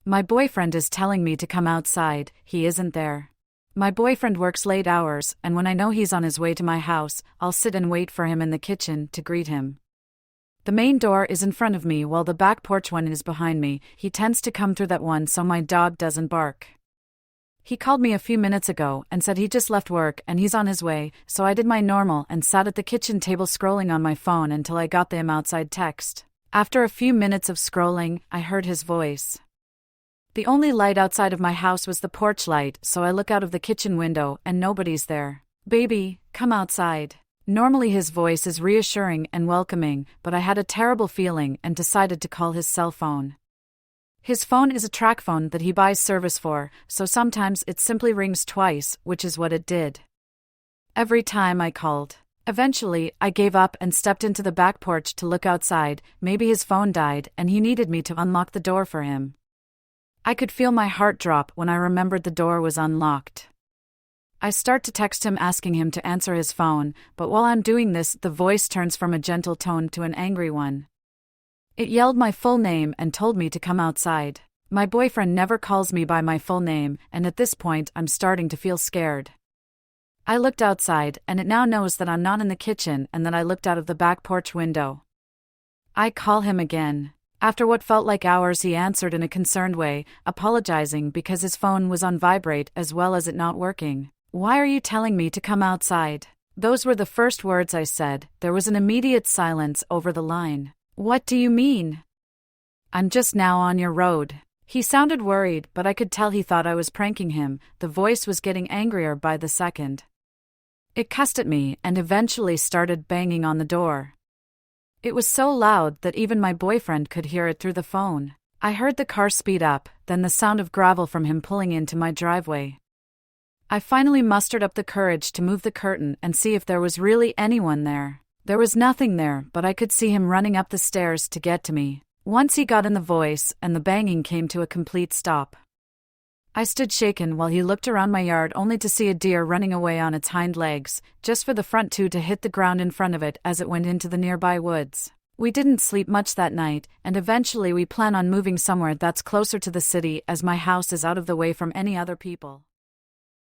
My boyfriend is telling me to come outside, he isn't there. My boyfriend works late hours, and when I know he's on his way to my house, I'll sit and wait for him in the kitchen to greet him. The main door is in front of me while the back porch one is behind me. He tends to come through that one so my dog doesn't bark. He called me a few minutes ago and said he just left work and he's on his way, so I did my normal and sat at the kitchen table scrolling on my phone until I got the outside text. After a few minutes of scrolling, I heard his voice. The only light outside of my house was the porch light, so I look out of the kitchen window and nobody's there. Baby, come outside. Normally his voice is reassuring and welcoming, but I had a terrible feeling and decided to call his cell phone. His phone is a track phone that he buys service for, so sometimes it simply rings twice, which is what it did. Every time I called. Eventually, I gave up and stepped into the back porch to look outside. Maybe his phone died and he needed me to unlock the door for him. I could feel my heart drop when I remembered the door was unlocked. I start to text him asking him to answer his phone, but while I'm doing this, the voice turns from a gentle tone to an angry one. It yelled my full name and told me to come outside. My boyfriend never calls me by my full name, and at this point I'm starting to feel scared. I looked outside, and it now knows that I'm not in the kitchen and that I looked out of the back porch window. I call him again. After what felt like hours, he answered in a concerned way, apologizing because his phone was on vibrate as well as it not working. "Why are you telling me to come outside?" Those were the first words I said. There was an immediate silence over the line. "What do you mean?" "I'm just now on your road." He sounded worried, but I could tell he thought I was pranking him. The voice was getting angrier by the second. It cussed at me and eventually started banging on the door. It was so loud that even my boyfriend could hear it through the phone. I heard the car speed up, then the sound of gravel from him pulling into my driveway. I finally mustered up the courage to move the curtain and see if there was really anyone there. There was nothing there, but I could see him running up the stairs to get to me. Once he got in the voice, and the banging came to a complete stop. I stood shaken while he looked around my yard only to see a deer running away on its hind legs, just for the front two to hit the ground in front of it as it went into the nearby woods. We didn't sleep much that night, and eventually we plan on moving somewhere that's closer to the city as my house is out of the way from any other people.